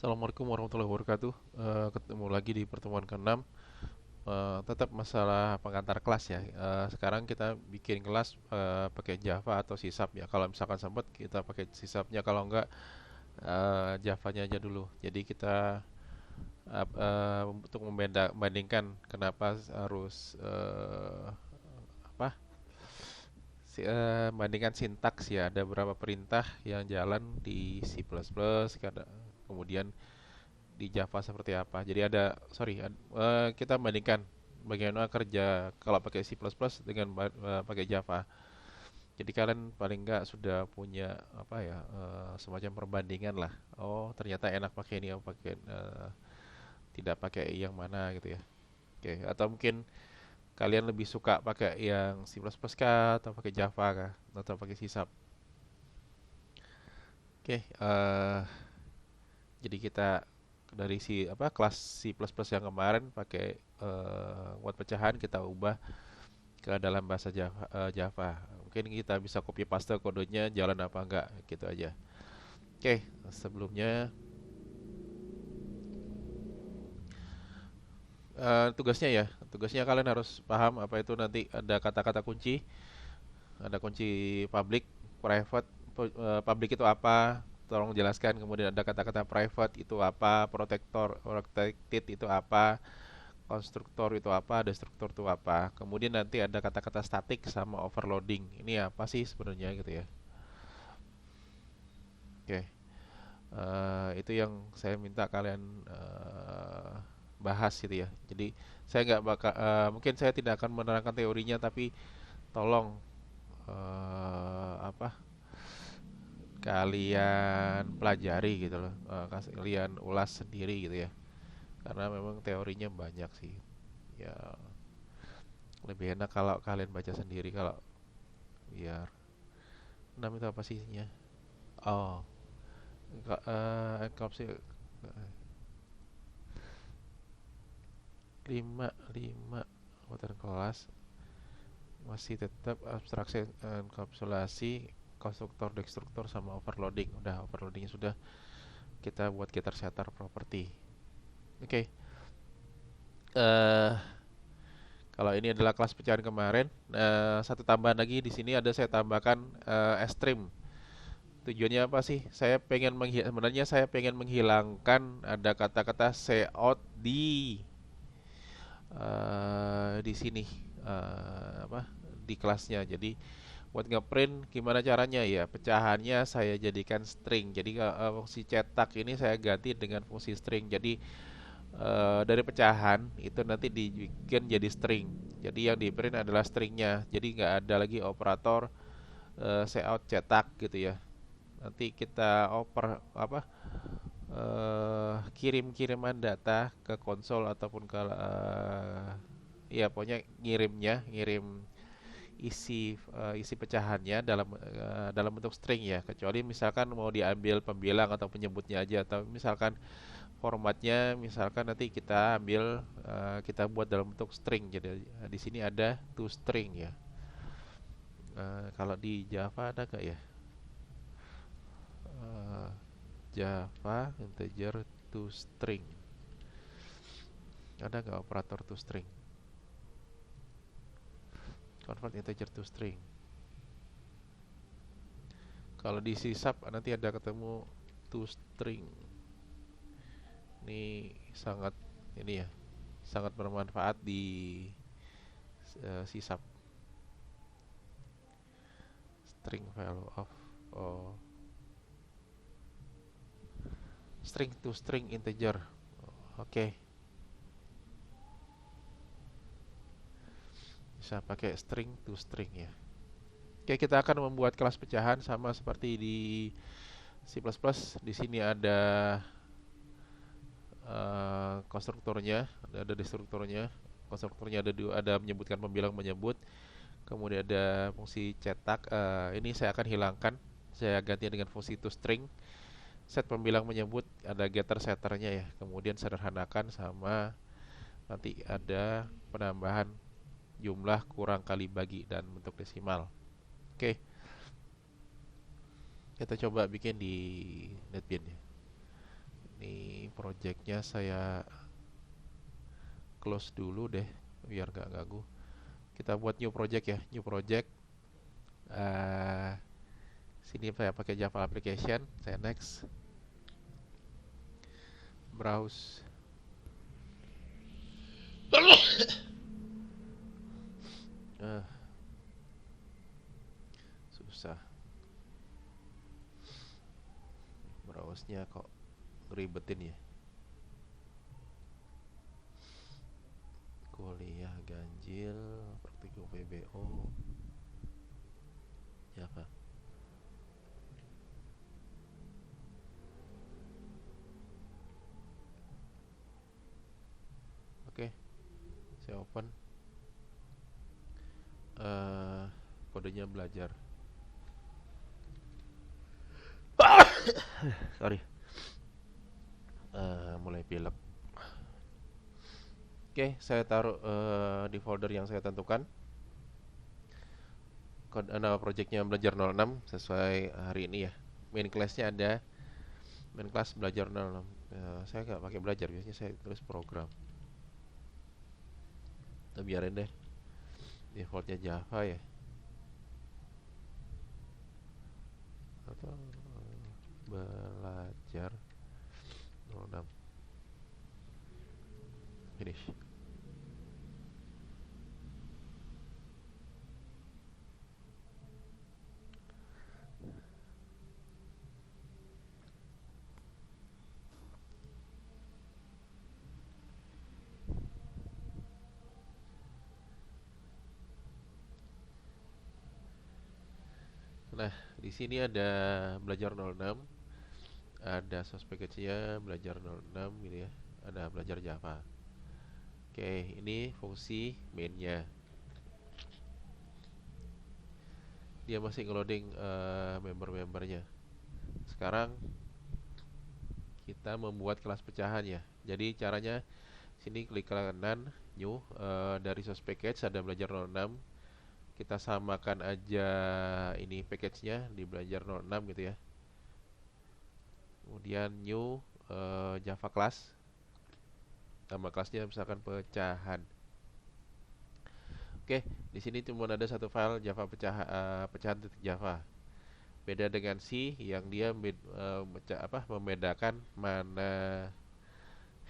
Assalamualaikum warahmatullahi wabarakatuh. Ketemu lagi di pertemuan ke-6. Tetap masalah pengantar kelas ya. Sekarang kita bikin kelas pakai Java atau C Sharp ya. Kalau misalkan sempat kita pakai C Sharp-nya, kalau enggak Java-nya aja dulu. Jadi kita untuk membandingkan kenapa harus apa? Bandingkan sintaks ya. Ada beberapa perintah yang jalan di C++, kemudian di Java seperti apa. Jadi kita bandingkan bagaimana kerja kalau pakai C++ dengan pakai Java. Jadi kalian paling nggak sudah punya apa ya, semacam perbandingan lah. Oh, ternyata enak pakai ini, oh pakai tidak pakai yang mana gitu ya. Oke, atau mungkin kalian lebih suka pakai yang C++ kah atau pakai Java kah atau pakai C Sharp. Oke, jadi kita dari kelas C++ yang kemarin pakai buat pecahan kita ubah ke dalam bahasa Java. Mungkin kita bisa copy paste kodenya jalan apa enggak gitu aja. Oke, sebelumnya tugasnya kalian harus paham apa itu nanti ada kata-kata kunci, ada kunci public, private. Public itu apa? Tolong jelaskan. Kemudian ada kata-kata private itu apa, protected itu apa, konstruktor itu apa, destruktor itu apa. Kemudian nanti ada kata-kata static sama overloading. Ini apa sih sebenarnya gitu ya. Oke, itu yang saya minta kalian bahas gitu ya. Jadi saya nggak bakal, mungkin saya tidak akan menerangkan teorinya, tapi tolong apa kalian pelajari gitu loh, kalian ulas sendiri gitu ya. Karena memang teorinya banyak sih. Ya lebih enak kalau kalian baca sendiri kalau biar itu apa sih isinya? Oh, enkapsul 5 muatan kelas masih tetap abstraksi enkapsulasi konstruktor destruktor sama overloading. Udah overloadingnya sudah kita buat getter setter property. Oke. eh Kalau ini adalah kelas pecahan kemarin, satu tambahan lagi di sini ada saya tambahkan stream. Tujuannya apa sih? Sebenarnya saya pengen menghilangkan ada kata-kata cout di sini, di kelasnya. Jadi buat ngeprint gimana caranya ya? Pecahannya saya jadikan string. Jadi fungsi cetak ini saya ganti dengan fungsi string. Jadi dari pecahan itu nanti dibikin jadi string. Jadi yang di print adalah stringnya. Jadi nggak ada lagi operator cout cetak gitu ya. Nanti kita kirim-kiriman data ke konsol ataupun ke ya pokoknya ngirim isi pecahannya dalam bentuk string ya, kecuali misalkan mau diambil pembilang atau penyebutnya aja, atau misalkan formatnya misalkan nanti kita buat dalam bentuk string. Jadi di sini ada toString ya. Kalau di Java ada nggak ya? Eh, Java integer toString, ada nggak operator toString? Convert integer toString. Kalau di C Sharp nanti ada ketemu toString. Ini sangat ini ya, sangat bermanfaat di C Sharp. String value of oh, string to string integer. Oke, bisa pakai string to string ya. Oke, kita akan membuat kelas pecahan sama seperti di C++. Di sini ada konstruktornya, ada destruktornya. Konstruktornya ada menyebutkan pembilang menyebut. Kemudian ada fungsi cetak. Ini saya akan hilangkan. Saya ganti dengan fungsi toString. Set pembilang menyebut, ada getter setternya ya. Kemudian sederhanakan sama nanti ada penambahan jumlah kurang kali bagi dan bentuk desimal. Oke, kita coba bikin di NetBeans ya. Ini projectnya saya close dulu deh biar nggak ganggu. Kita buat new project ya, new project. eh Sini saya pakai Java application, saya next, browse. eh Susah browse-nya kok, ngeribetin ya. Kuliah ganjil, praktikum VBO, Java. Oke, saya open. Kodenya belajar. Sorry, mulai pilek. Oke, saya taruh di folder yang saya tentukan. Nama projectnya belajar 06 sesuai hari ini ya. Main classnya ada, main class belajar 06. Saya nggak pakai belajar, biasanya saya tulis program. Kita biarin deh, defaultnya Java ya. Atau belajar 06 finish. Nah, di sini ada belajar 06, ada source package-nya belajar 06 gitu ya. Ada belajar Java. Oke, ini fungsi main-nya. Dia masih ngeloading member-membernya. Sekarang kita membuat kelas pecahan ya. Jadi caranya sini klik kanan new, dari source package ada belajar 06. Kita samakan aja ini package-nya di belajar 06 gitu ya. Kemudian new, Java class. Nama kelasnya misalkan pecahan. Oke, di sini cuma ada satu file Java pecahan titik Java. Beda dengan C yang dia membedakan mana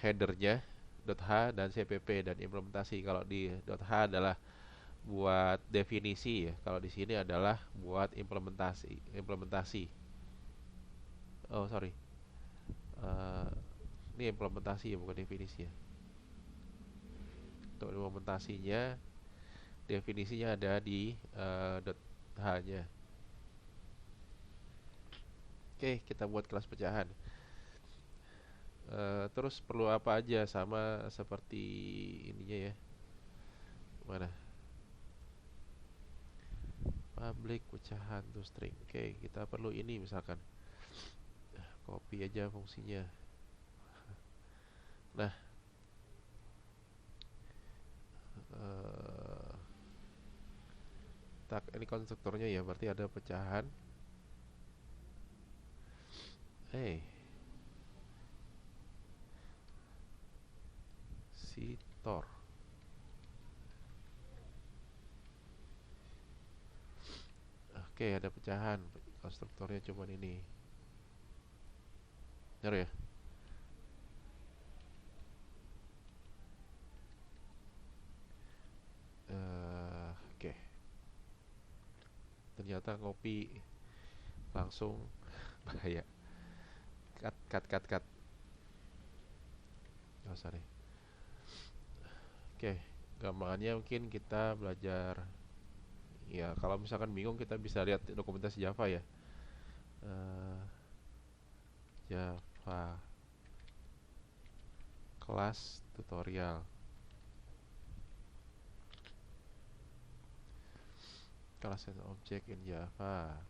headernya .h dan cpp dan implementasi. Kalau di .h adalah buat definisi ya. Kalau di sini adalah buat implementasi. Oh sorry, Eh, ini implementasi ya, bukan definisi ya. Untuk implementasinya, definisinya ada di .h-nya. Oke, kita buat kelas pecahan. Terus perlu apa aja, sama seperti ininya ya. Mana? Public pecahan to string. Oke, kita perlu ini misalkan. Copy aja fungsinya. Nah, ini konstruktornya ya, berarti ada pecahan. Sitor. Oke, ada pecahan. Konstruktornya cuman ini. Benar ya? Oke. Ternyata ngopi langsung bahaya. Cut. Oh, sorry. Oke, gampangannya mungkin kita belajar. Ya, kalau misalkan bingung kita bisa lihat dokumentasi Java ya. Eh, Java class tutorial. Class and object in Java.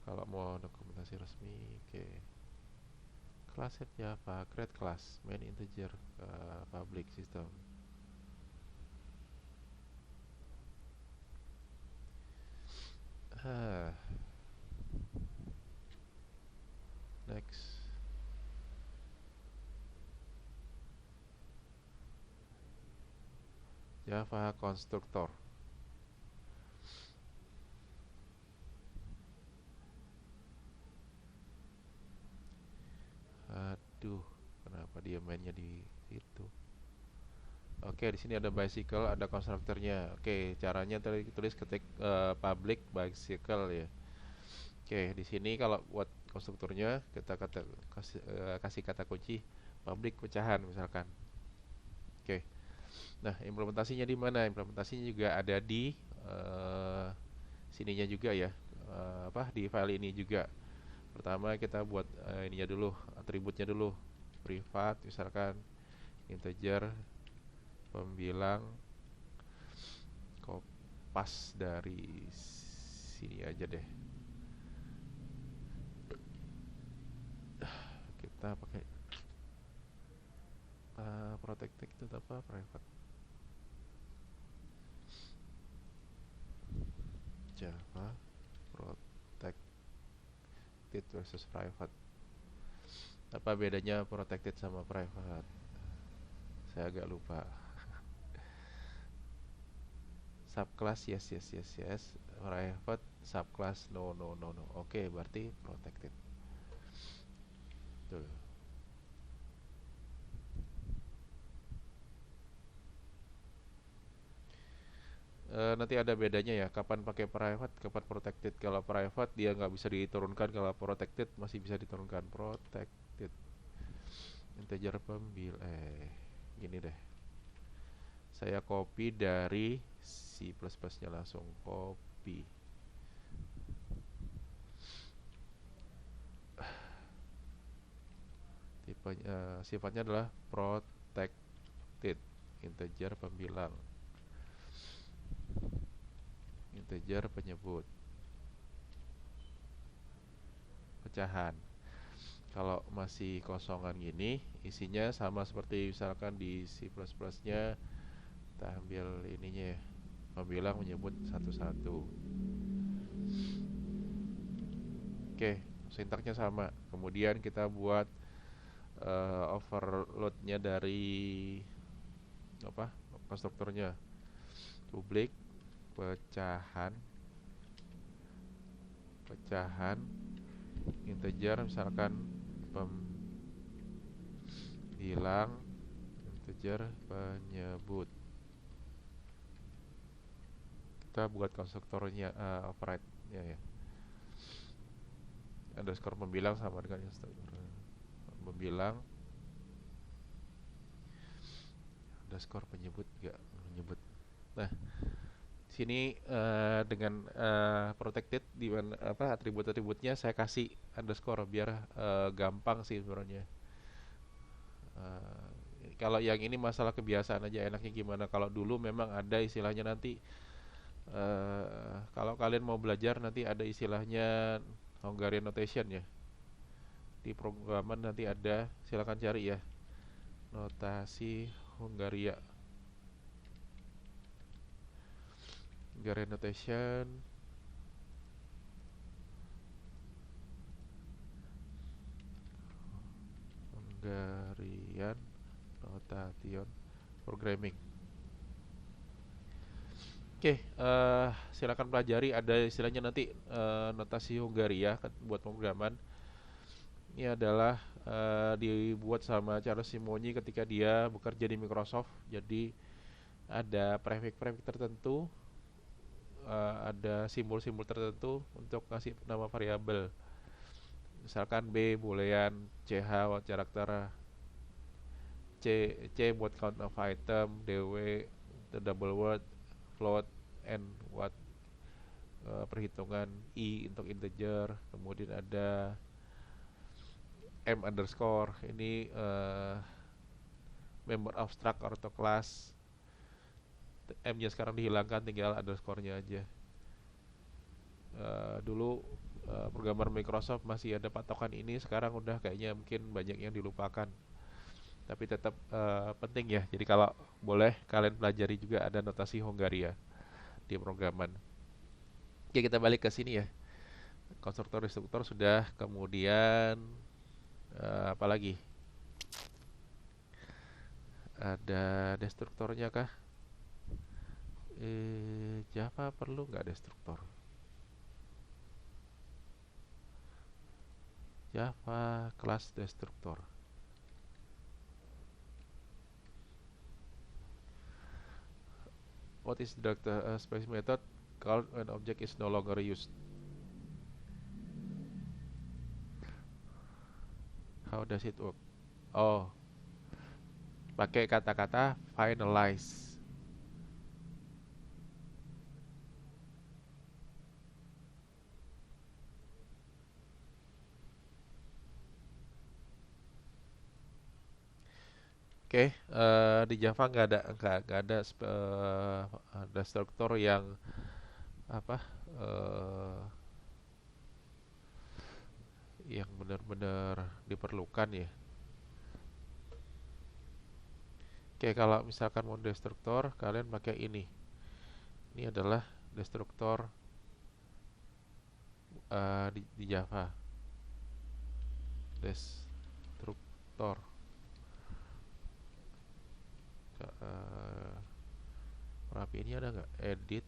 Kalau mau dokumentasi resmi, oke. Class in Java, create class, main integer, public system. Next. Java konstruktor. Aduh, kenapa dia mainnya di itu? Oke, di sini ada bicycle, ada konstruktornya. Oke, caranya tadi tulis ketik public bicycle ya. Oke, di sini kalau buat konstruktornya kita kasih kata kunci public pecahan misalkan. Oke. Nah, implementasinya di mana? Implementasinya juga ada di eh, sininya juga ya. Di file ini juga. Pertama kita buat ininya dulu, atributnya dulu. Privat misalkan integer pembilang kopas dari sini aja deh. Kita pakai protected itu apa? Private. Java protected versus private. Apa bedanya protected sama private? Saya agak lupa. Subclass yes. Private subclass no. Oke, berarti protected. Tuh. Nanti ada bedanya ya, kapan pakai private, kapan protected. Kalau private dia nggak bisa diturunkan, kalau protected masih bisa diturunkan. Protected integer gini deh. Saya copy dari C++ nya langsung copy. Sifatnya adalah protected integer pembilang, integer penyebut, pecahan. Kalau masih kosongan gini, isinya sama seperti misalkan di C++-nya, kita ambil ininya ya, pembilang menyebut satu-satu. Oke, sintaksnya sama. Kemudian kita buat overload-nya dari konstruktornya. Public pecahan integer misalkan pembilang integer penyebut. Kita buat konstruktornya override-nya ya. Underscore pembilang sama dengan pembilang underscore penyebut juga menyebut. Nah, sini dengan protected di mana atribut-atributnya saya kasih underscore biar gampang sih sebenarnya. Kalau yang ini masalah kebiasaan aja, enaknya gimana. Kalau dulu memang ada istilahnya nanti kalau kalian mau belajar nanti ada istilahnya Hungarian notation ya. Di programan nanti ada, silakan cari ya. Notasi Hungaria. Hungarian notation. Hungarian notation programming. Oke, silakan pelajari, ada istilahnya nanti notasi Hungaria buat pemrograman. Ini adalah dibuat sama Charles Simonyi ketika dia bekerja di Microsoft. Jadi ada prefix tertentu, ada simbol-simbol tertentu untuk kasih nama variabel. Misalkan B boolean, CH buat karakter, C buat count of item, DW the double word, float, N buat perhitungan, I untuk integer, kemudian ada M underscore, ini member abstract atau class. M-nya sekarang dihilangkan, tinggal underscore-nya aja. Dulu programmer Microsoft masih ada patokan ini, sekarang udah kayaknya mungkin banyak yang dilupakan. Tapi tetap penting ya. Jadi kalau boleh kalian pelajari juga ada notasi Hungaria di programan. Oke, kita balik ke sini ya. Konstruktor destruktor sudah, kemudian Apalagi ada destruktornya kah? Java perlu nggak destruktor? Java kelas destruktor. What is the specific method called when object is no longer used? How does it work? Oh, pakai kata-kata finalize. Oke, di Java nggak ada struktur yang apa eh, yang benar-benar diperlukan ya. Oke, kalau misalkan mau destruktor, kalian pakai ini. Ini adalah destruktor di Java. Destruktor. Rapi ini ada nggak? Edit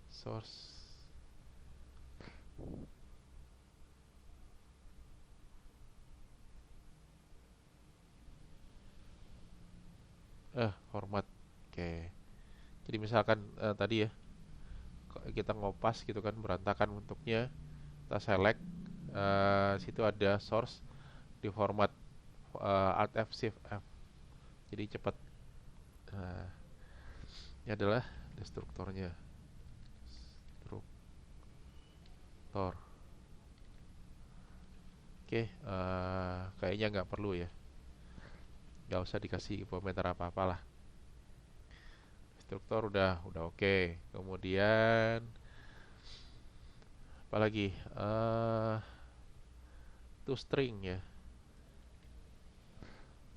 source. Format. Oke. Jadi misalkan tadi ya kita ngopas gitu kan berantakan bentuknya, kita select situ ada source di format Alt F Shift F. Jadi cepat. Nah, ini adalah destruktornya. Destruktor. Oke, kayaknya nggak perlu ya. Nggak usah dikasih komentar apa-apalah. Struktur udah oke. Kemudian apalagi to string ya,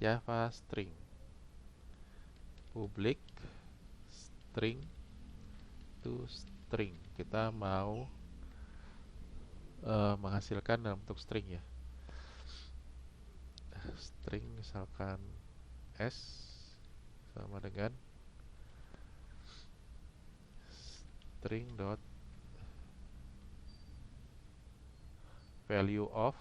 Java string, public string to string. Kita mau menghasilkan dalam bentuk string ya. String misalkan s sama dengan string dot value of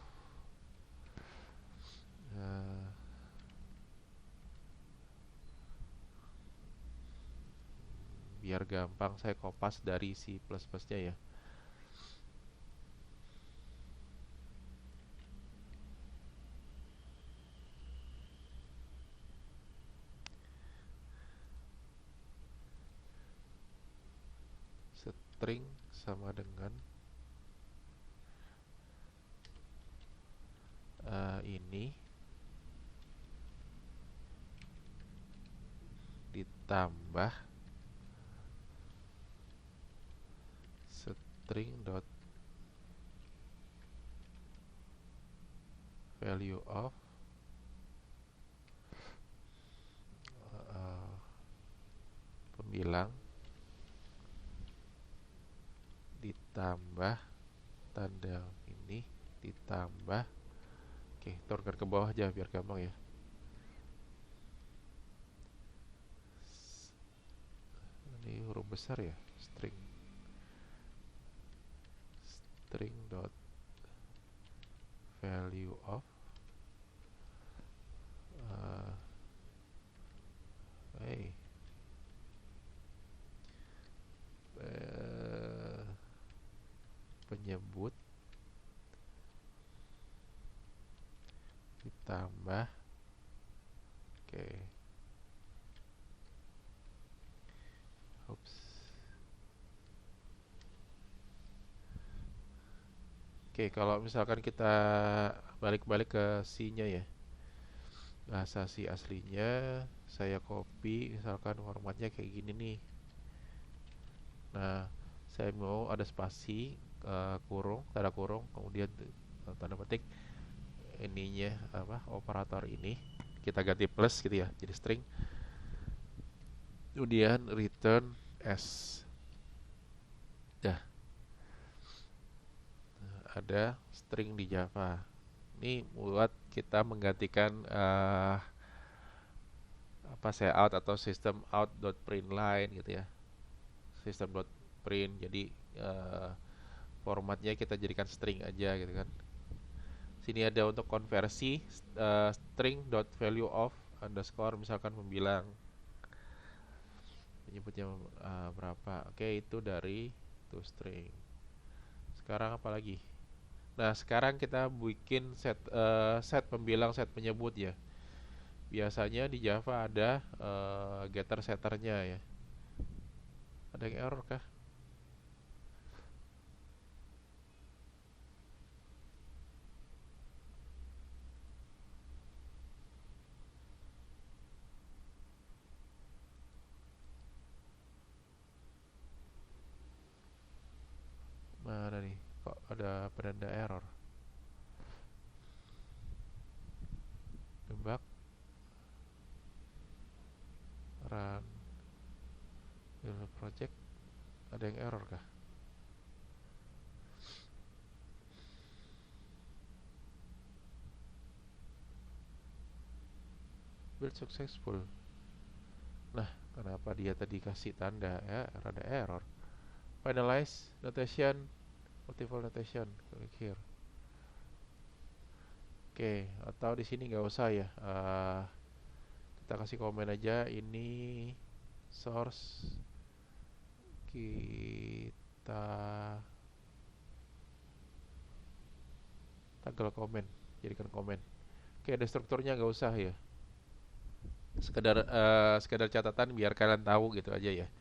biar gampang saya kopas dari C++ nya ya. String sama dengan ini ditambah string dot value of pembilang ditambah tanda ini ditambah turunkan ke bawah aja biar gampang ya. Ini huruf besar ya, string dot value of penyebut ditambah kalau misalkan kita balik-balik ke C-nya ya, bahasa C aslinya saya copy, misalkan formatnya kayak gini nih. Nah, saya mau ada spasi, kurung, tanda kurung, kemudian tanda petik ininya operator ini kita ganti plus gitu ya, jadi string, kemudian return s. Dah, ada string di Java. Ini buat kita menggantikan apa out atau system out.println gitu ya. System.print. Jadi eh, formatnya kita jadikan string aja gitu kan. Sini ada untuk konversi string dot value of underscore misalkan membilang menyebutnya berapa. Oke, itu dari toString. Sekarang apa lagi? Nah, sekarang kita bikin set pembilang, set penyebut ya. Biasanya di Java ada getter setternya ya. Ada yang error kah? Mana nih? Kok ada penanda error? Debug, run, build project. Ada yang error kah? Build successful. Nah, kenapa dia tadi kasih tanda ya? Rada error. Finalize notation, multiple notation. Klik here. Oke, atau di sini nggak usah ya. Kita kasih komen aja. Ini source kita tanggal komen, jadikan komen. Oke, ada strukturnya nggak usah ya. Sekedar catatan biar kalian tahu gitu aja ya.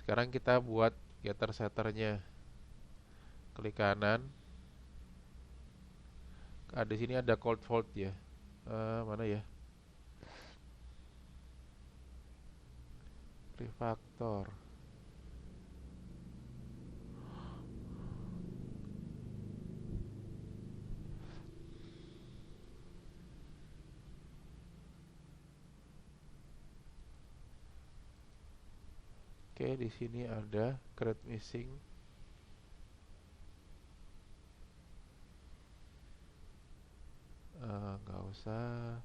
Sekarang kita buat getter setternya. Klik kanan. Di sini ada cold fold ya. Mana ya? Refactor. Oke, di sini ada create missing. Nggak usah.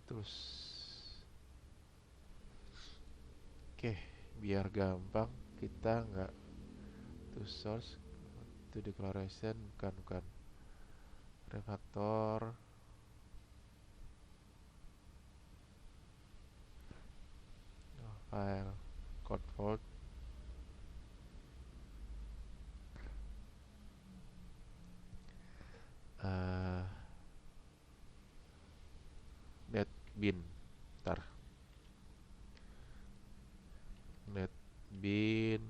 Terus, oke, biar gampang kita nggak to source to declaration, bukan refactor. File code fold. uh, netbin ntar netbin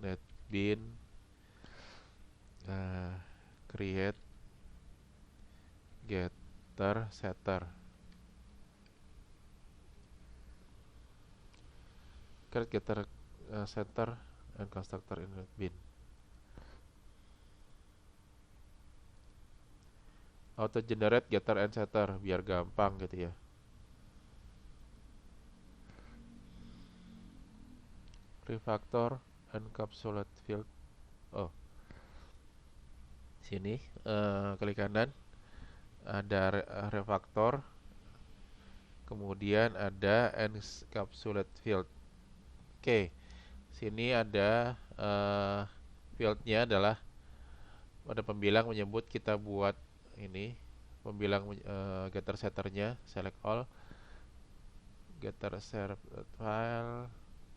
netbin create getter setter, setter and constructor in netbin. Auto generate getter and setter biar gampang gitu ya. Refactor encapsulate field. Oh, sini klik kanan ada refactor, kemudian ada encapsulate field. Oke, sini ada fieldnya adalah ada pembilang menyebut kita buat ini pembilang getter setternya, select all, getter set file,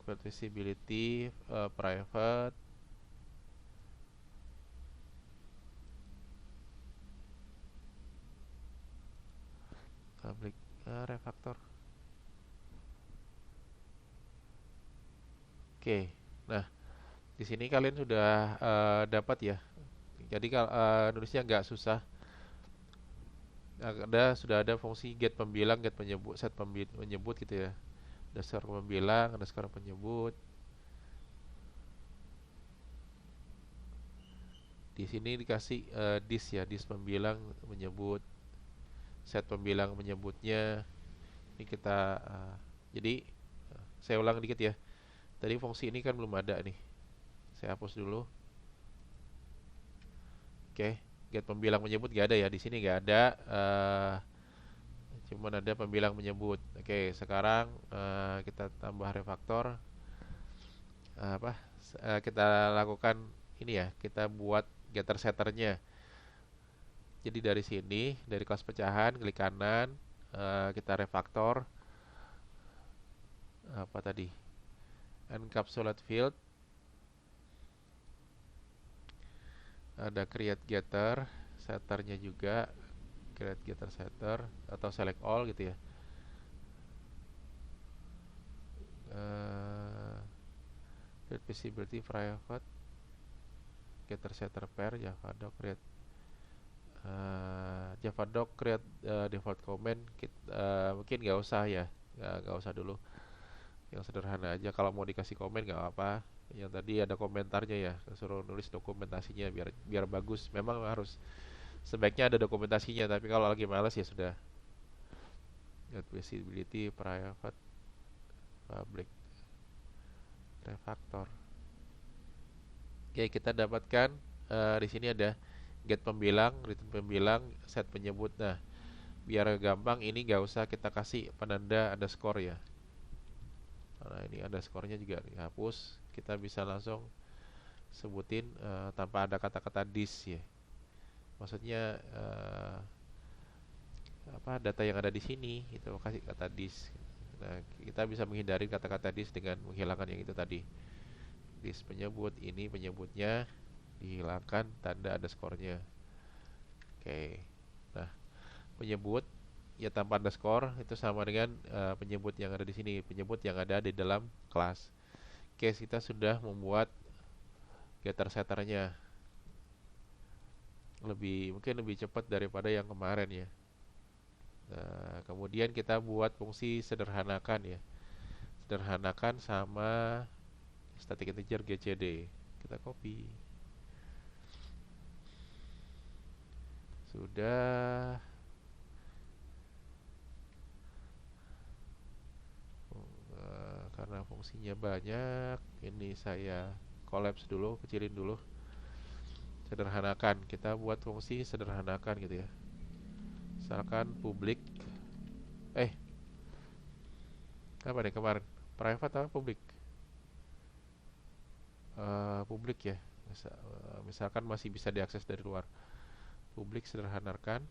field visibility, private, public, refactor. Oke, nah di sini kalian sudah dapat ya. Jadi kalau nulisnya nggak susah. Sudah ada fungsi get pembilang, get penyebut, set penyebut gitu ya. Dasar pembilang, underscore penyebut. Di sini dikasih dis ya, dis pembilang menyebut, set pembilang menyebutnya. Ini kita jadi saya ulang dikit ya. Tadi fungsi ini kan belum ada nih. Saya hapus dulu. Oke, get pembilang menyebut gak ada ya. Di sini gak ada. Cuman ada pembilang menyebut. Oke, sekarang kita tambah refaktor. Apa? Kita lakukan ini ya. Kita buat getter setternya. Jadi dari sini, dari kelas pecahan, klik kanan, kita refaktor. Apa tadi? Encapsulate field. Ada create getter, setternya juga. Create getter setter atau select all gitu ya. Create visibility private getter setter pair javadoc create javadoc create default comment mungkin nggak usah ya, nggak usah dulu, yang sederhana aja. Kalau mau dikasih komen nggak apa, yang tadi ada komentarnya ya, suruh nulis dokumentasinya biar biar bagus. Memang harus sebaiknya ada dokumentasinya, tapi kalau lagi males ya sudah. Get visibility private public refactor. Oke, kita dapatkan di sini ada get pembilang, return pembilang, set penyebut. Nah, biar gampang ini nggak usah kita kasih penanda underscore ya. Nah, ini underscore-nya juga dihapus. Kita bisa langsung sebutin tanpa ada kata-kata this ya. Maksudnya apa data yang ada di sini itu kasih kata this. Nah, kita bisa menghindari kata-kata this dengan menghilangkan yang itu tadi. This penyebut, ini penyebutnya dihilangkan tanda underscore-nya. Oke. Nah, penyebut ya tanpa underscore itu sama dengan penyebut yang ada di sini, penyebut yang ada di dalam kelas. Oke, kita sudah membuat getter setternya. Mungkin lebih cepat daripada yang kemarin ya. Nah, kemudian kita buat fungsi sederhanakan ya. Sederhanakan sama static integer gcd. Kita copy. Sudah. Karena fungsinya banyak, ini saya collapse dulu, kecilin dulu. Sederhanakan, kita buat fungsi sederhanakan gitu ya. Misalkan public, apa nih kemarin? Private atau public? Public ya. Misalkan masih bisa diakses dari luar. Public sederhanakan.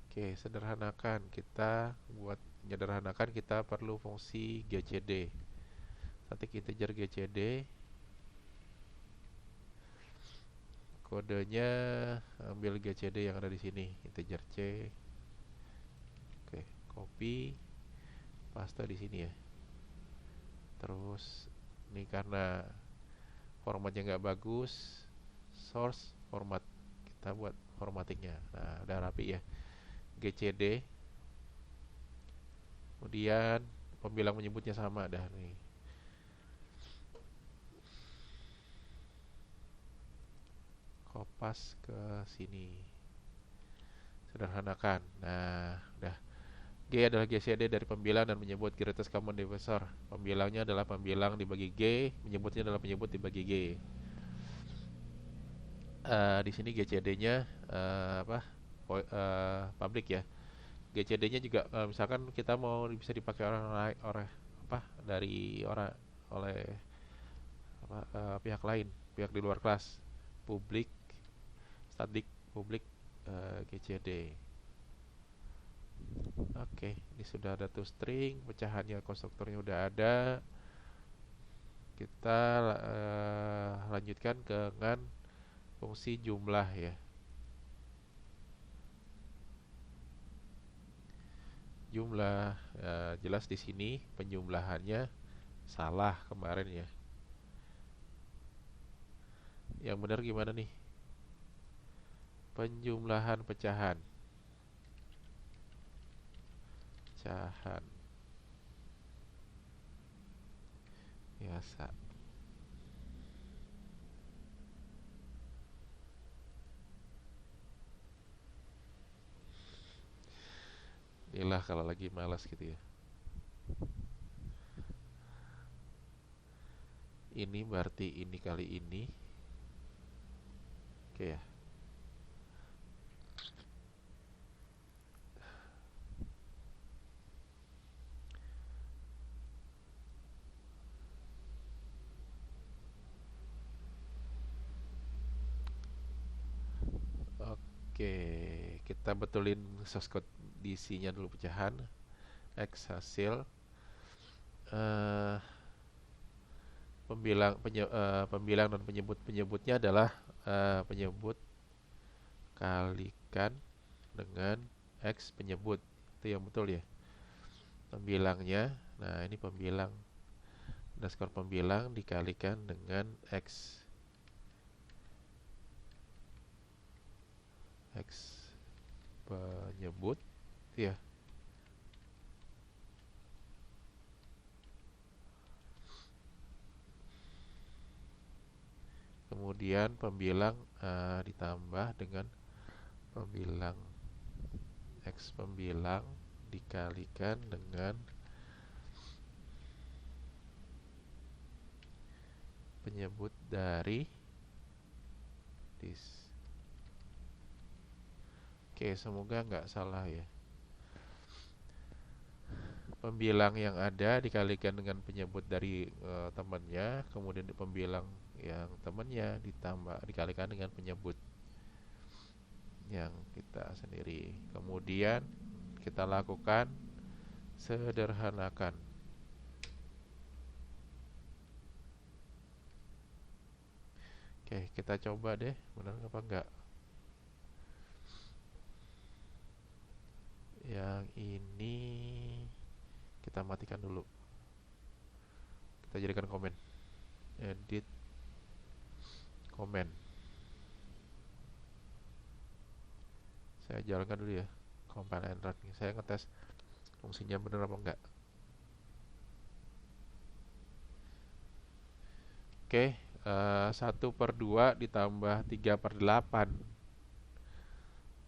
Oke, sederhanakan. Kita buat menyederhanakan kita perlu fungsi gcd. Static integer gcd. Kodenya ambil gcd yang ada di sini, integer c. Oke, copy, paste di sini ya. Terus ini karena formatnya nggak bagus, source format, kita buat formattingnya. Nah, udah rapi ya. GCD. Kemudian pembilang menyebutnya sama dah nih. Kopas ke sini. Sederhanakan. Nah, udah. G adalah GCD dari pembilang dan menyebut greatest common divisor. Pembilangnya adalah pembilang dibagi G, menyebutnya adalah penyebut dibagi G. Di sini GCD-nya public ya. GCD-nya juga misalkan kita mau bisa dipakai oleh pihak lain, pihak di luar kelas. Public, static, public, GCD. Oke, ini sudah ada toString, pecahannya konstruktornya udah ada. Kita lanjutkan dengan fungsi jumlah ya. Jumlah jelas di sini penjumlahannya salah kemarin ya. Yang benar gimana nih? Penjumlahan pecahan. Biasa. lah kalau lagi malas gitu ya. Ini berarti ini kali ini. Oke ya. Oke, kita betulin source code DC-nya dulu pecahan. X hasil eh pembilang dan penyebutnya adalah penyebut kalikan dengan X penyebut. Itu yang betul ya. Pembilangnya, nah ini pembilang. Underscore pembilang dikalikan dengan X. X penyebut ya. Kemudian pembilang ditambah dengan pembilang X pembilang dikalikan dengan penyebut dari this. Oke, semoga nggak salah ya. Pembilang yang ada dikalikan dengan penyebut dari temannya, kemudian pembilang yang temannya dikalikan dengan penyebut yang kita sendiri. Kemudian kita lakukan sederhanakan. Oke, kita coba deh, benar apa enggak? Yang ini kita matikan dulu. Kita jadikan komen. Edit komen. Saya jalankan dulu ya. Compile and run. Saya ngetes fungsinya benar apa enggak. Oke, 1/2 ditambah 3/8.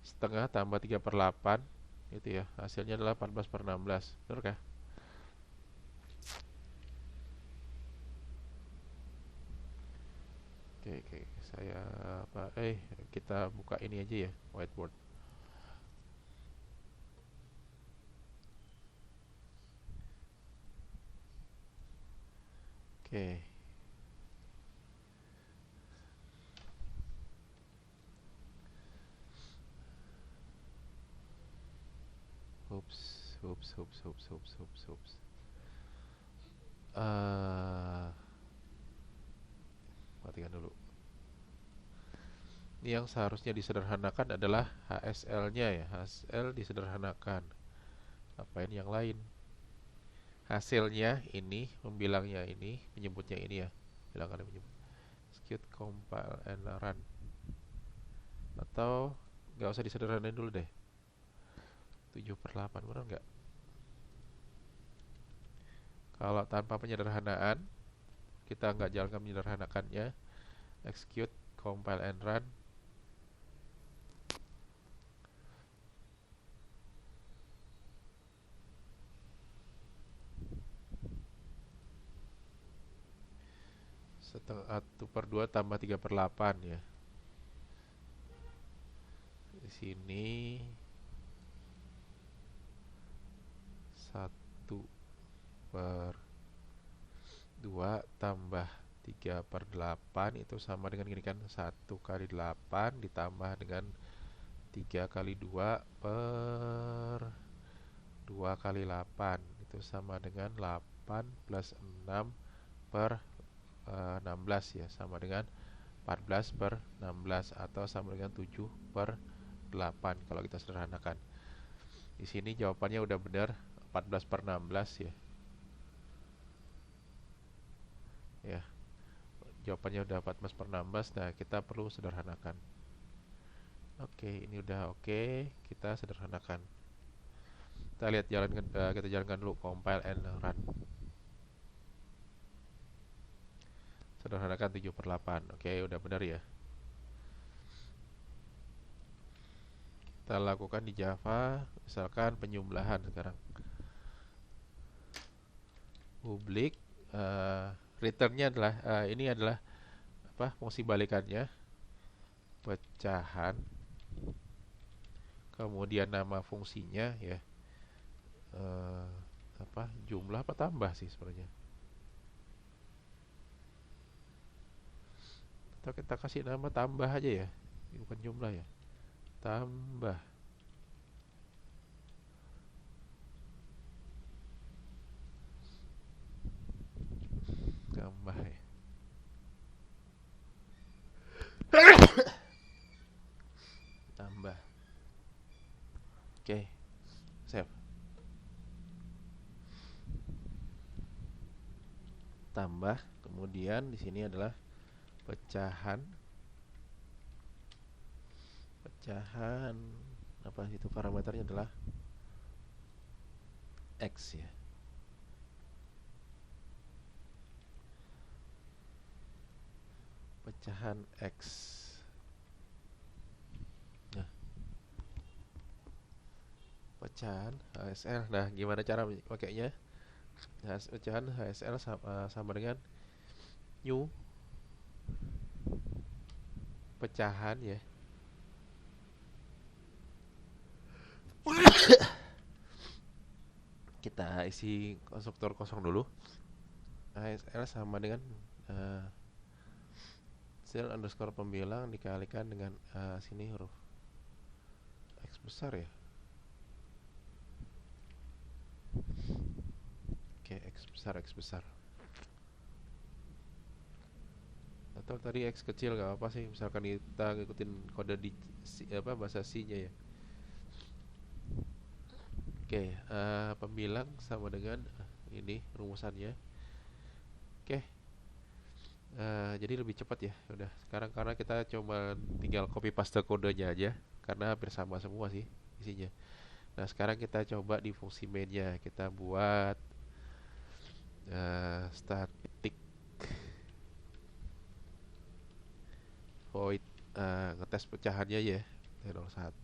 Setengah tambah 3/8. Itu ya, hasilnya adalah 14/16. Benar kah? Oke, saya kita buka ini aja ya, whiteboard. Oke. Oops. Matikan dulu. Ini yang seharusnya disederhanakan adalah HSL-nya ya. HSL disederhanakan. Apain yang lain? Hasilnya ini, pembilangnya ini, penyebutnya ini ya. Bilangan penyebut. Execute, compile, and run. Atau nggak usah disederhanain dulu deh. 7/8, benar nggak? Kalau tanpa penyederhanaan, kita nggak jalankan menyederhanakannya. Execute, compile, and run. Setengah 1/2 tambah 3/8 ya. Di sini 1/2 tambah 3/8 itu sama dengan ini kan, 1/8 ditambah dengan 3 kali 2 per 2 kali 8 itu sama dengan 8 plus 6 per 16 ya, sama dengan 14/16 atau sama dengan 7/8 kalau kita sederhanakan. Di sini jawabannya udah benar, 14/16 ya. Ya, jawabannya udah 14/16. Nah, kita perlu sederhanakan. Oke, ini udah oke, kita sederhanakan. Kita lihat kita jalankan dulu compile and run. Sederhanakan 7/8. Oke, udah benar ya. kita lakukan di Java, misalkan penjumlahan sekarang. Publik, eh, returnnya adalah ini adalah apa, fungsi balikannya, pecahan, kemudian nama fungsinya ya, eh, apa, jumlah apa tambah sih sebenarnya. Atau kita kasih nama tambah aja ya, ini bukan jumlah ya, tambah, tambah ya, tambah. Oke, save. Tambah, kemudian di sini adalah pecahan, pecahan apa itu parameternya adalah x ya. Pecahan x. Nah, pecahan HSL. Nah, gimana cara pakainya? Nah, pecahan HSL sama dengan new pecahan ya. Kita isi konstruktor kosong dulu. HSL sama dengan uh, cell underscore pembilang dikalikan dengan sini huruf X besar ya. Oke, X besar. Atau tadi X kecil gak apa sih, misalkan kita ngikutin kode di apa bahasa C-nya ya. Oke, pembilang sama dengan ini rumusannya. Oke, jadi lebih cepat ya. Udah, sekarang karena kita coba tinggal copy paste kodenya aja, karena hampir sama semua sih isinya. Nah, sekarang kita coba di fungsi mainnya kita buat static void ngetes pecahannya ya, 01.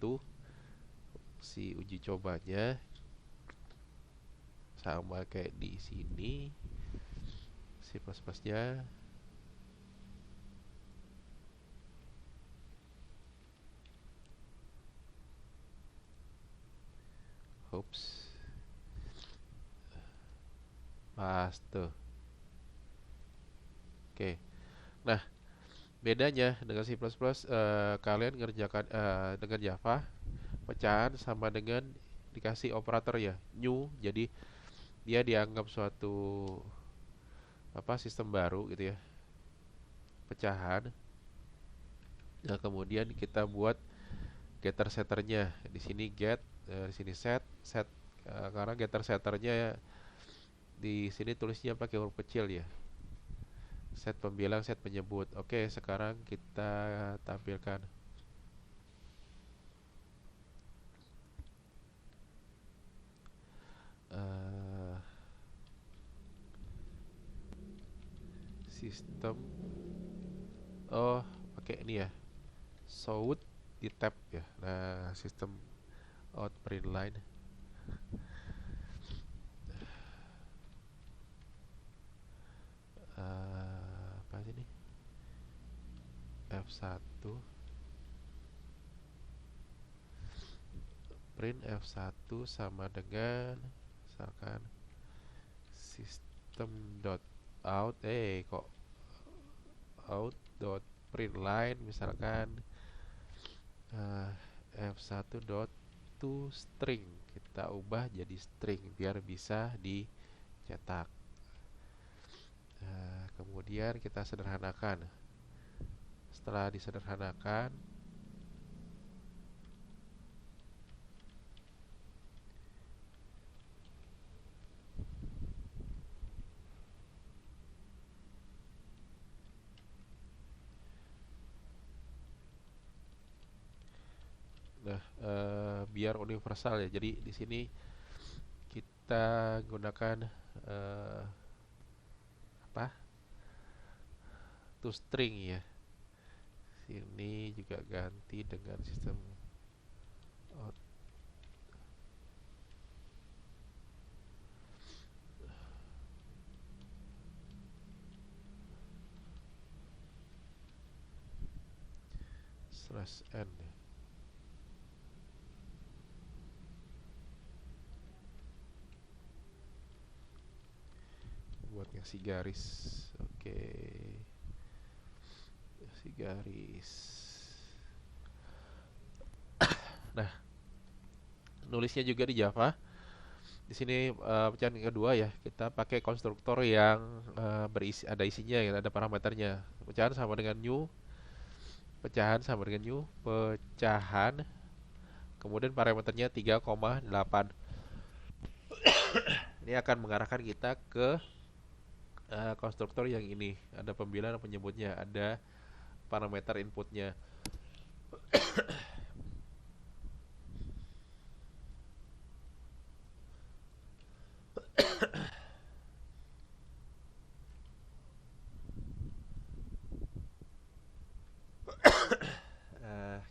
Si uji cobanya sama kayak di sini, C++ nya. Oops, paste. Oke, nah bedanya dengan C++, kalian ngerjakan dengan Java, pecahan sama dengan dikasih operator ya, new. Jadi dia dianggap suatu apa, sistem baru gitu ya, pecahan. Nah, kemudian kita buat getter setternya di sini get, di sini set, karena getter setternya di sini tulisnya pakai huruf kecil ya. Set pembilang, set penyebut. Oke, sekarang kita tampilkan uh, sistem. Oh, pakai ini ya, show di tab ya. Nah, sistem out print line. Apa sih ini? F1 print F1 sama dengan misalkan system dot out kok out dot print line misalkan uh, F1 dot to string, kita ubah jadi string biar bisa dicetak. Kemudian kita sederhanakan. Setelah disederhanakan, nah biar universal ya. Jadi di sini kita gunakan apa? To string ya. Sini juga ganti dengan sistem out slash n ya. Buat ngasih garis. Oke, ngasih garis. Nah, nulisnya juga di Java. Di sini pecahan yang kedua ya, kita pakai konstruktor yang berisi ada isinya ya, ada parameternya. Pecahan sama dengan new, pecahan sama dengan new, pecahan, kemudian parameternya 3,8. Ini akan mengarahkan kita ke konstruktor yang ini. Ada pembilang penyebutnya, ada parameter inputnya.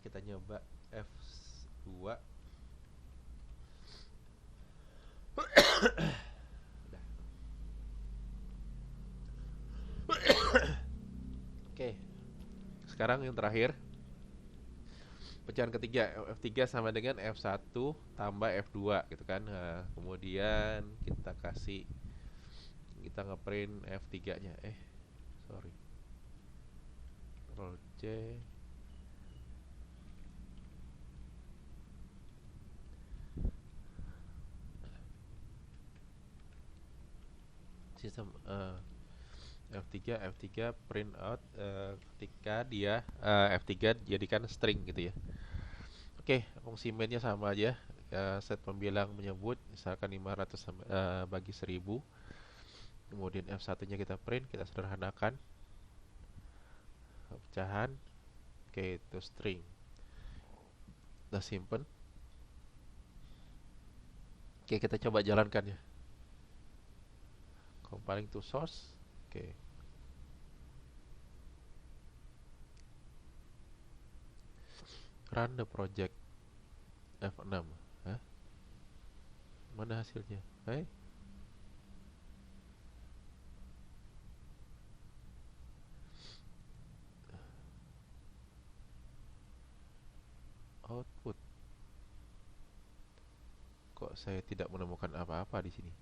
Kita nyoba F2. Oke, sekarang yang terakhir, pecahan ketiga F3 sama dengan F1 tambah F2 gitu kan. Nah, kemudian kita ngeprint F3 nya. Sorry, Ctrl C. Sistem F3 print out ketika dia F3 jadikan string gitu ya. Oke, fungsi mainnya sama aja. Set pembilang menyebut misalkan 500 bagi 1000. Kemudian F1-nya kita print, kita sederhanakan pecahan. Oke, itu string. Udah simpen. Oke, kita coba jalankan ya. Compiling to source. Oke. Run the project. F6. Hah? Mana hasilnya? Output. Kok saya tidak menemukan apa-apa di sini?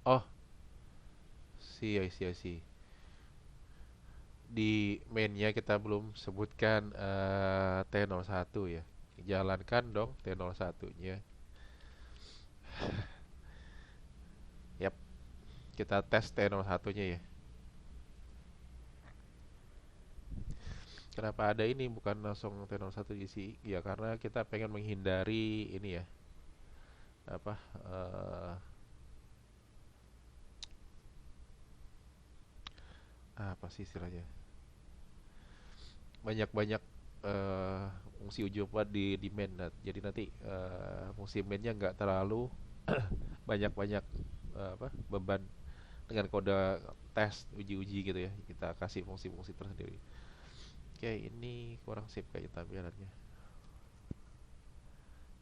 Oh, I see. Di mainnya kita belum sebutkan T01 ya. Jalankan dong T01-nya. Yap, kita tes T01-nya ya. Kenapa ada ini bukan langsung T01 isi? Ya karena kita pengen menghindari ini ya. Apa apa sih istilahnya? Banyak-banyak fungsi ujung buat di main. Jadi nanti fungsi mainnya nggak terlalu banyak-banyak beban dengan kode tes uji-uji gitu ya. Kita kasih fungsi-fungsi tersendiri. Oke, ini kurang sip kayak tampilannya.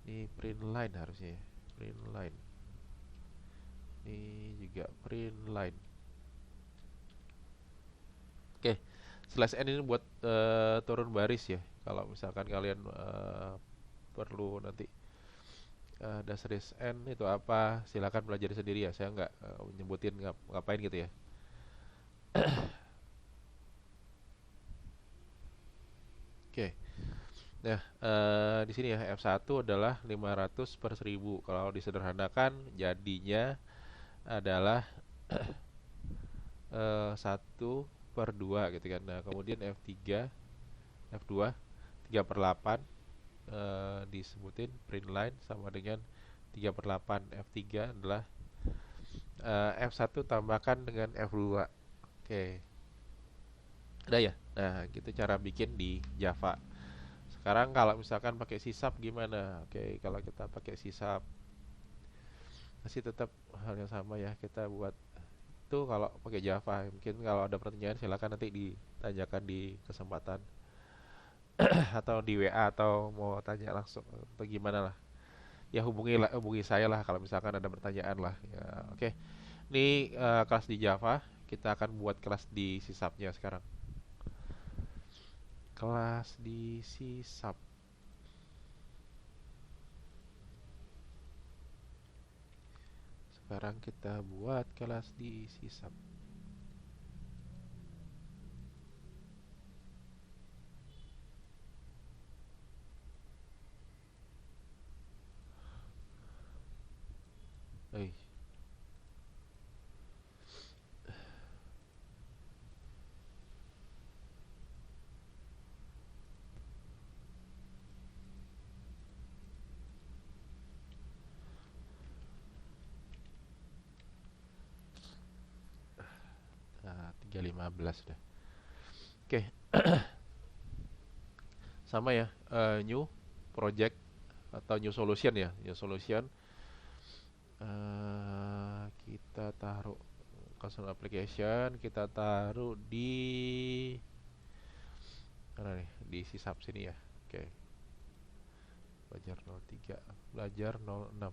Ini print line harusnya ya. Print line. Ini juga print line. Oke, slash n ini buat turun baris ya. Kalau misalkan kalian perlu nanti dasar n itu apa, silakan pelajari sendiri ya. Saya nggak nyebutin ngapain gitu ya. Oke. Nah, di sini ya F1 adalah 500 per 1000. Kalau disederhanakan jadinya adalah 1 per 2 gitu kan. Nah, kemudian F3, F2 3 per 8 disebutin print line sama dengan 3 per 8. F3 adalah F1 tambahkan dengan F2. Oke, ada ya. Nah, gitu cara bikin di Java. Sekarang kalau misalkan pakai sisap gimana? Oke, kalau kita pakai sisap masih tetap hal yang sama ya. Kita buat itu kalau pakai Java. Mungkin kalau ada pertanyaan silakan nanti ditanyakan di kesempatan atau di WA atau mau tanya langsung atau gimana lah. Ya hubungi saya lah kalau misalkan ada pertanyaan lah. Ya, oke. Ini kelas di Java. Kita akan buat kelas di sisapnya sekarang. Kelas di sisap. Sekarang kita buat kelas di sisap. Eh, 3.15 dah. Oke, sama ya. New project atau new solution ya. New solution. Kita taruh custom application. Kita taruh di mana nih? Di sisap sini ya. Oke. Belajar 03, belajar 06.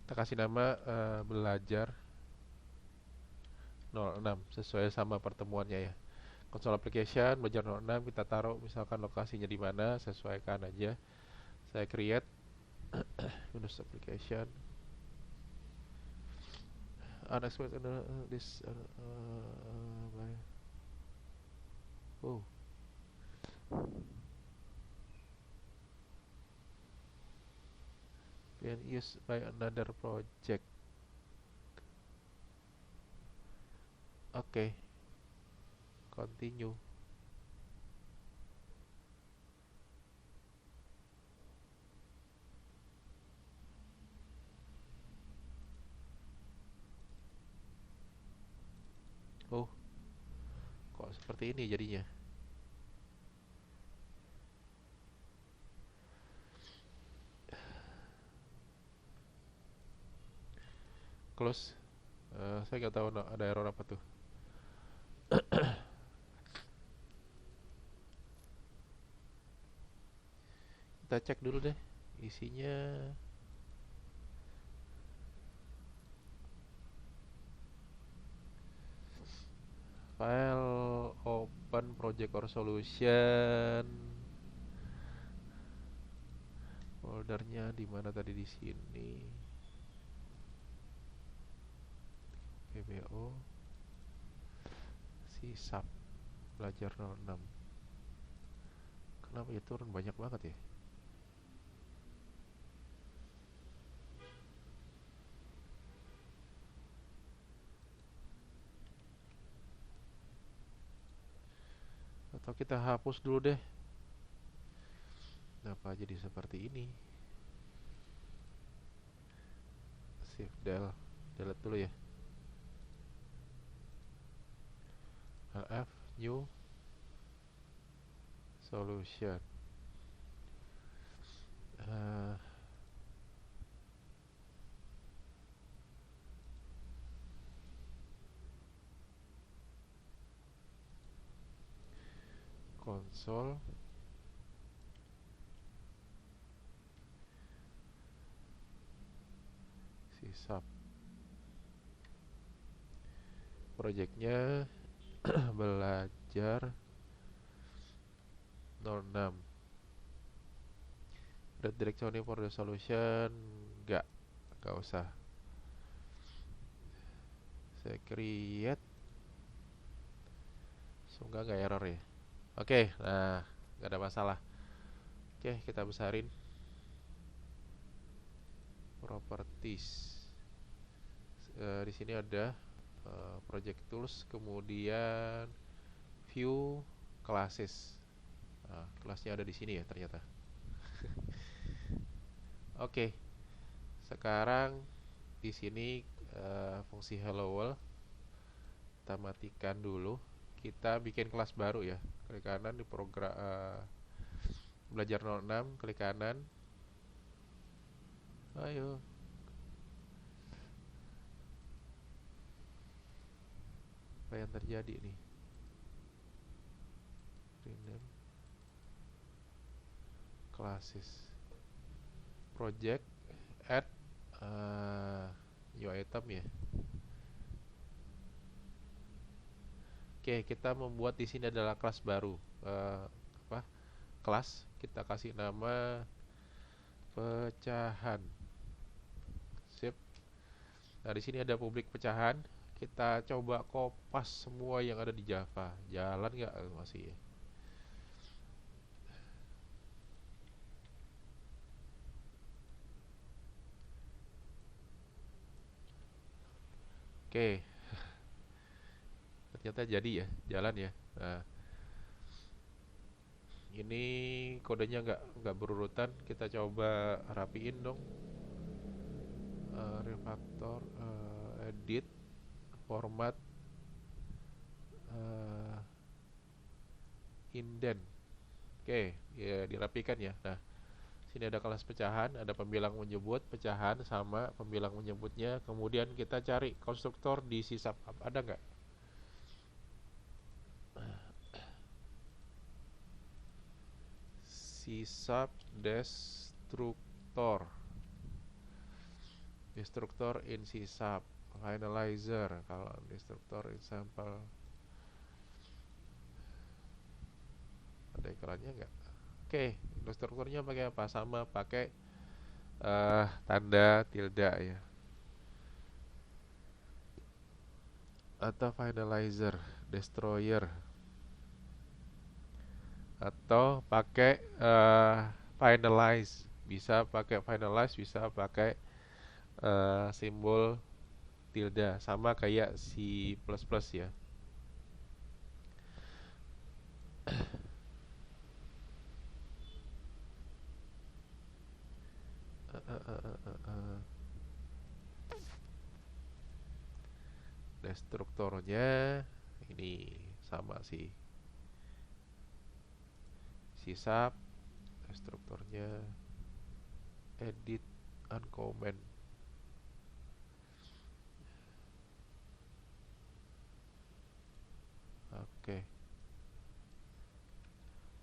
Kita kasih nama belajar 06 sesuai sama pertemuannya ya. Console application belajar 06 kita taruh misalkan lokasinya di mana, sesuaikan aja. Saya create Windows application unexpected this oh can used by another project. Oke, continue. Oh, kok seperti ini jadinya? Close. Saya nggak tahu ada error apa tuh. Kita cek dulu deh isinya. File open project or solution. Foldernya di mana tadi di sini? PBO sisap belajar 06. Kenapa ya turun banyak banget ya? Atau kita hapus dulu deh. Kenapa jadi seperti ini? Shift del, delete dulu ya. LF new solution. Uh, Console sisap projectnya belajar 06. Red directory for the solution nggak usah. Saya create, semoga nggak error ya. Oke, nah nggak ada masalah. Oke, kita besarin properties. Di sini ada project tools, kemudian view classes. Nah, kelasnya ada di sini ya ternyata. Oke, sekarang di sini fungsi hello world Kita matikan dulu. Kita bikin kelas baru ya. Klik kanan di program belajar 06, klik kanan. Ayo. Apa yang terjadi nih? Rename classes. Project add new item ya. Oke, kita membuat di sini adalah kelas baru. Apa? Kelas kita kasih nama pecahan. Sip. Nah, di sini ada publik pecahan. Kita coba kopas semua yang ada di Java. Jalan nggak? Masih ya. Oke, ternyata jadi ya, jalan ya. Nah, ini kodenya nggak berurutan. Kita coba rapiin dong. Refactor, edit, format, eh, indent. Oke, ya dirapikan ya. Nah, sini ada kelas pecahan, ada pembilang menyebut pecahan sama pembilang menyebutnya. Kemudian kita cari konstruktor di sysap. Ada nggak? Sysap destructor. Destructor in sysap. Finalizer. Kalau destructor example ada iklannya nggak? Oke, destrukturnya pakai apa? Sama pakai tanda tilde ya. Atau finalizer, destroyer, atau pakai finalize. Bisa pakai finalize, bisa pakai simbol tilde, sama kayak C++ ya. Destruktornya ini sama sih. Sysap, destruktornya edit uncomment. Oke.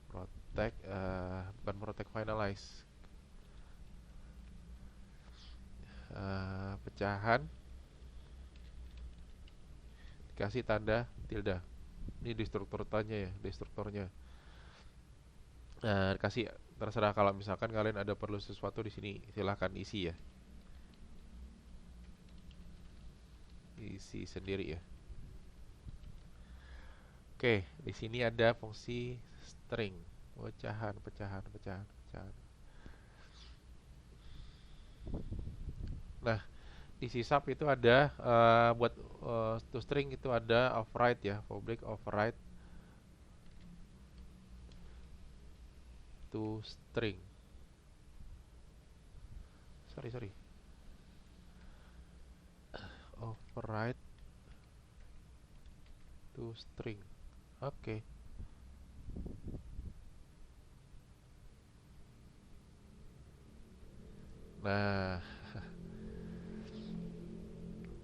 Protect, bukan protect, finalize. Pecahan dikasih tanda tilde. Ini destruktornya ya, destruktornya. Nah, kasih terserah, kalau misalkan kalian ada perlu sesuatu di sini, silahkan isi ya. Isi sendiri ya. Oke, di sini ada fungsi string. Pecahan, pecahan, pecahan, pecahan. Nah, di sysap itu ada buat to string itu ada override ya, public override to string. Sorry. Override to string. Oke. Nah,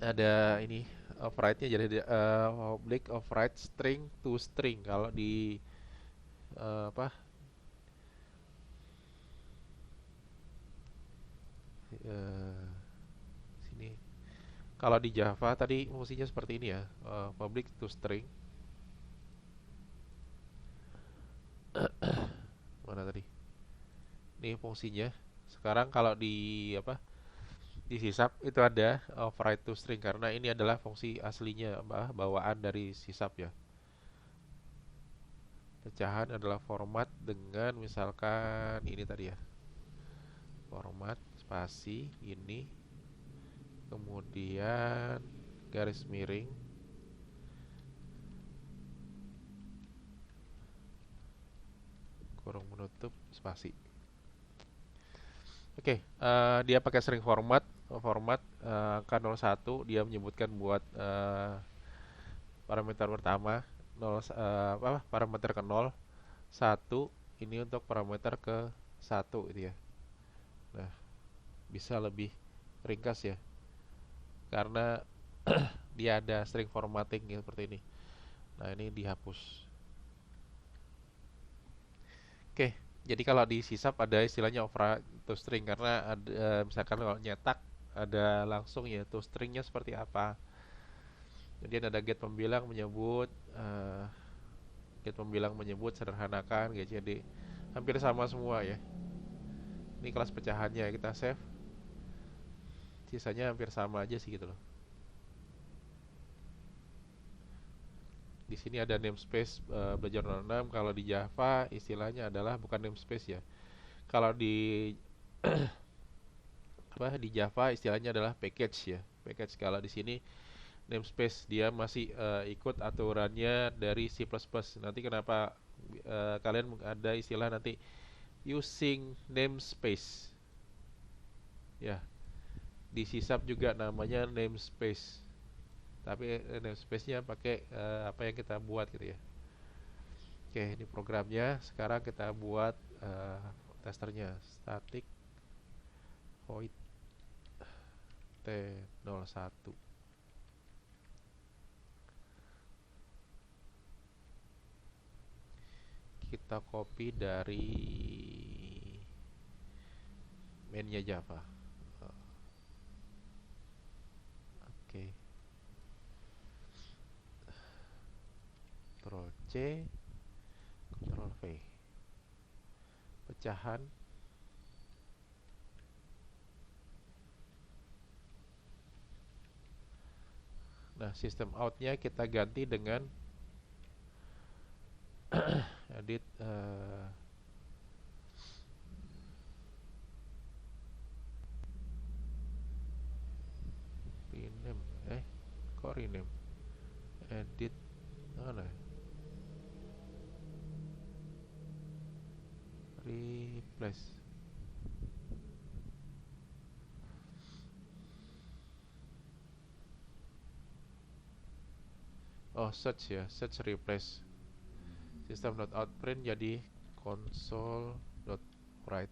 ada ini override-nya, jadi public override string to string. Kalau di apa? Sini. Kalau di Java tadi fungsinya seperti ini ya, public to string. Mana tadi? Ini fungsinya. Sekarang kalau di apa? Di sysap itu ada override to string, karena ini adalah fungsi aslinya, bawaan dari sysap ya. Pecahan adalah format dengan misalkan ini tadi ya. Format spasi ini, kemudian garis miring, kurung menutup, spasi. Oke, dia pakai string format, format angka 01, dia menyebutkan buat parameter pertama, parameter ke nol, satu, ini untuk parameter ke satu itu ya. Nah, bisa lebih ringkas ya, karena dia ada string formatting ya, seperti ini. Nah, ini dihapus. Oke, jadi kalau di sisap ada istilahnya override to string, karena ada, misalkan kalau nyetak ada langsung ya to stringnya seperti apa. Kemudian ada get pembilang menyebut, sederhanakan gitu. Jadi hampir sama semua ya. Ini kelas pecahannya kita save. Sisanya hampir sama aja sih gitu loh. Di sini ada namespace belajar 06. Kalau di Java istilahnya adalah bukan namespace ya. Kalau di di Java istilahnya adalah package ya. Package. Kalau di sini namespace, dia masih ikut aturannya dari C++. Nanti kenapa kalian ada istilah nanti using namespace ya, di sisap juga namanya namespace, tapi namespace-nya pakai apa yang kita buat gitu ya. Oke, ini programnya. Sekarang kita buat testernya. Static void t01. Kita copy dari mainnya Java. Oke, Ctrl C, Ctrl V. Pecahan. Nah, sistem out-nya kita ganti dengan edit rename. Kok rename? Edit mana? Replace. Oh, search ya, search replace. System.out print jadi console.write.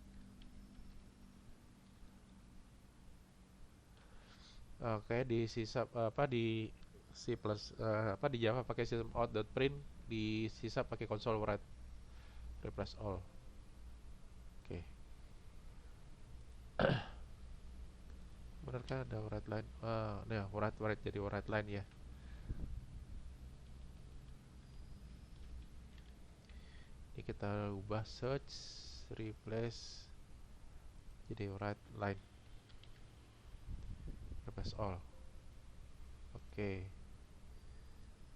Oke, di sisap di C plus di Java pakai system out.print, di sisap pakai console write replace all. Oke. Benar kan ada write line? Nah, write jadi write line ya. Ini kita ubah search replace jadi write line replace all. Oke.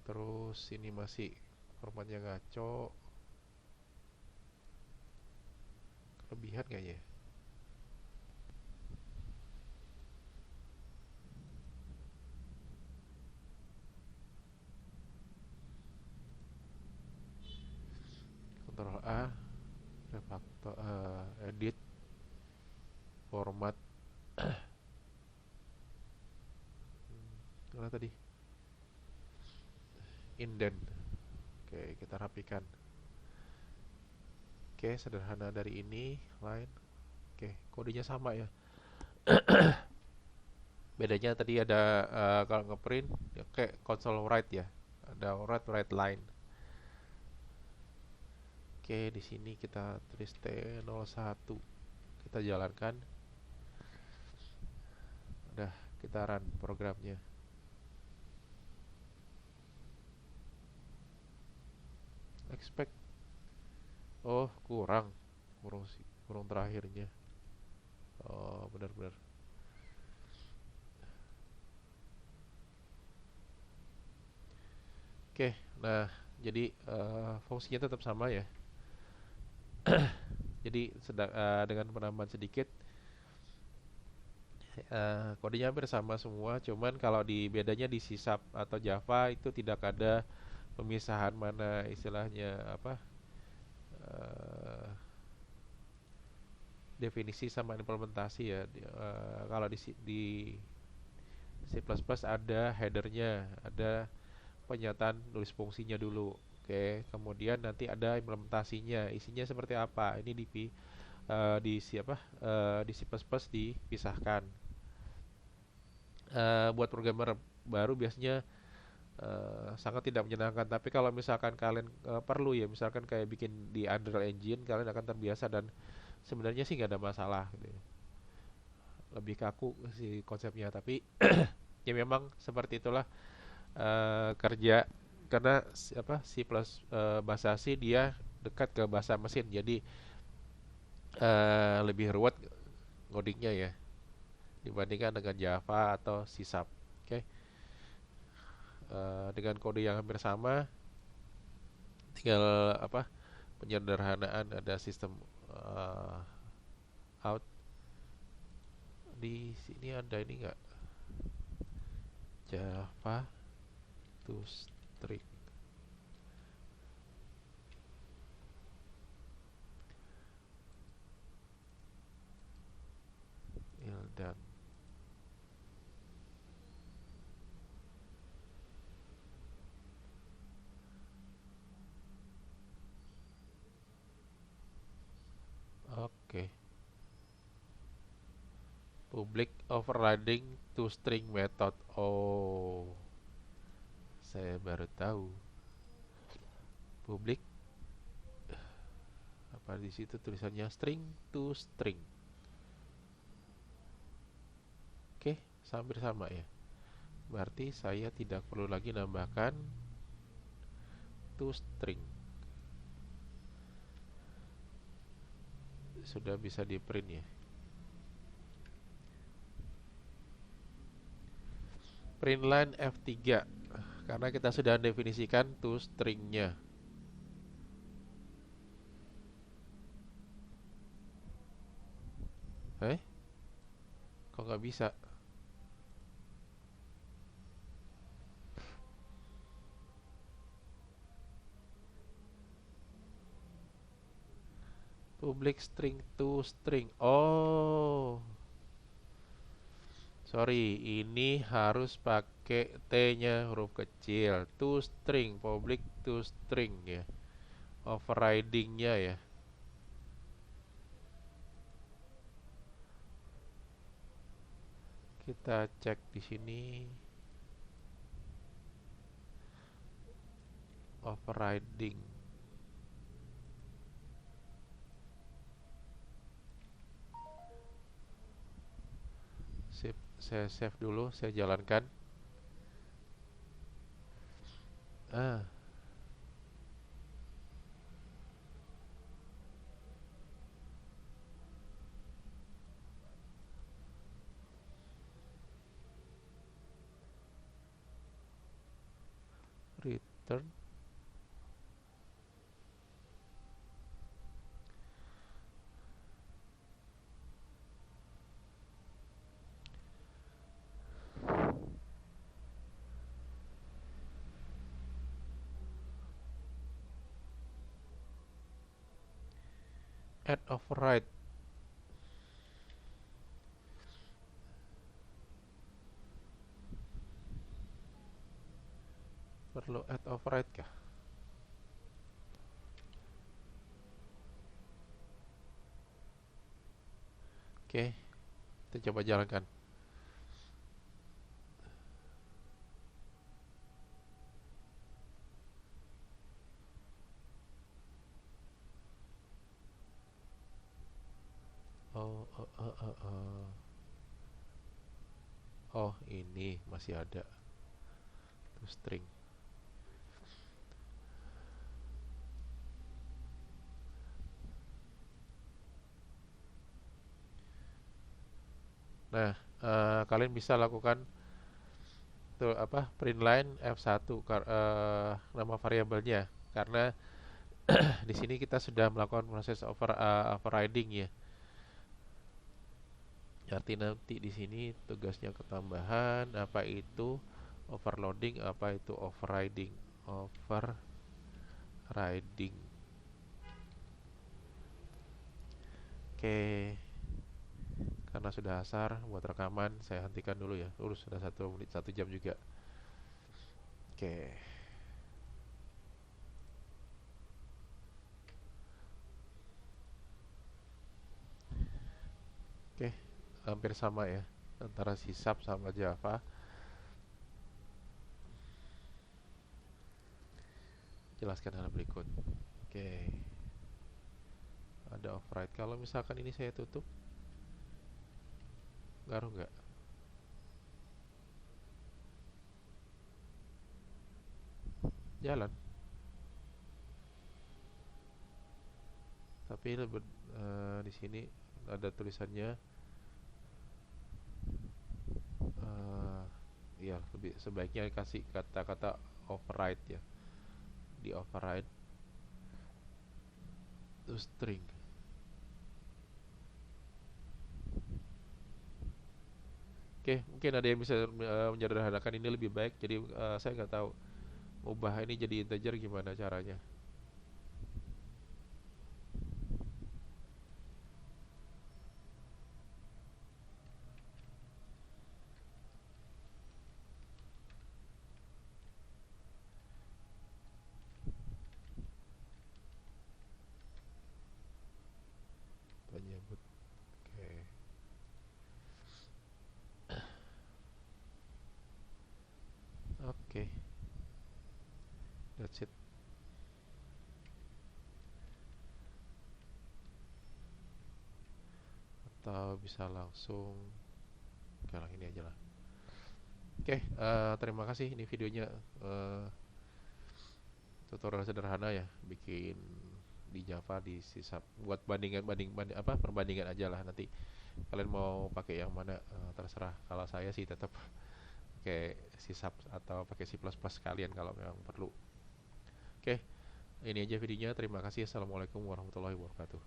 Terus ini masih formatnya ngaco. Kelebihan kayaknya. Ctrl A, refactor, edit format. Mana tadi? Indent. Oke, kita rapikan. Oke, sederhana dari ini line. Oke, kodenya sama ya. Bedanya tadi ada kalau ngeprint ya, kayak console write ya. Ada write line. Oke, di sini kita tulis T01. Kita jalankan. Udah, kita run programnya. Expect. Oh, kurang terakhirnya. Oh, benar-benar. Oke, nah jadi fungsinya tetap sama ya. Jadi dengan penambahan sedikit, kodenya hampir sama semua. Cuman kalau di bedanya di C# atau Java itu tidak ada pemisahan mana istilahnya apa, eh, definisi sama implementasi ya. Kalau di C++ ada headernya, ada penyataan nulis fungsinya dulu. Oke, kemudian nanti ada implementasinya, isinya seperti apa. Ini di siapa di C++ dipisahkan. Buat programmer baru biasanya sangat tidak menyenangkan. Tapi kalau misalkan kalian perlu ya, misalkan kayak bikin di Unreal Engine, kalian akan terbiasa dan sebenarnya sih nggak ada masalah gitu ya. Lebih kaku sih konsepnya, tapi ya memang seperti itulah kerja karena C plus bahasa C dia dekat ke bahasa mesin, jadi lebih ruwet ngodingnya ya dibandingkan dengan Java atau C Sharp. Oke. Dengan kode yang hampir sama, tinggal penyederhanaan, ada sistem uh, out. Di sini ada ini enggak, Java to string dan oke. Public overriding to string method. Oh, saya baru tahu. Public apa di situ tulisannya string to string. Oke, hampir sama ya. Berarti saya tidak perlu lagi nambahkan to string. Sudah bisa di print ya. Print line F3 karena kita sudah definisikan to stringnya. Kok nggak bisa? Public string to string. Oh, sorry, ini harus pakai T-nya huruf kecil. To string, public to string ya. Overriding-nya ya. Kita cek di sini. Overriding. Sip, saya save dulu, saya jalankan. Ah, return. Add override. Perlu add override kah? Oke, kita coba jalankan. Oh, ini masih ada to string. Nah, kalian bisa lakukan tuh print line F1 nama variabelnya karena di sini kita sudah melakukan proses overriding ya. Arti nanti di sini tugasnya ketambahan, apa itu overloading, apa itu overriding. Overriding. Oke, karena sudah asar buat rekaman saya hentikan dulu ya. Sudah 1 menit 1 jam juga. Oke. Oke, hampir sama ya antara C Sharp sama Java. Jelaskan hal berikut. Oke, ada override. Kalau misalkan ini saya tutup, ngaruh nggak? Jalan. Tapi di sini ada tulisannya, eh, ya lebih sebaiknya kasih kata-kata override ya, di override to string. Oke, mungkin ada yang bisa menyederhanakan ini lebih baik. Jadi saya nggak tahu ubah ini jadi integer gimana caranya. Penyebut. Oke. Oke, that's it. Atau bisa langsung, oke lah ini aja lah. Oke, terima kasih. Ini videonya eh, tutorial sederhana ya, bikin di Java di sisa buat apa perbandingan aja lah. Nanti kalian mau pakai yang mana terserah. Kalau saya sih tetap pakai C atau pakai C++ kalian kalau memang perlu. Oke, ini aja videonya. Terima kasih. Assalamualaikum warahmatullahi wabarakatuh.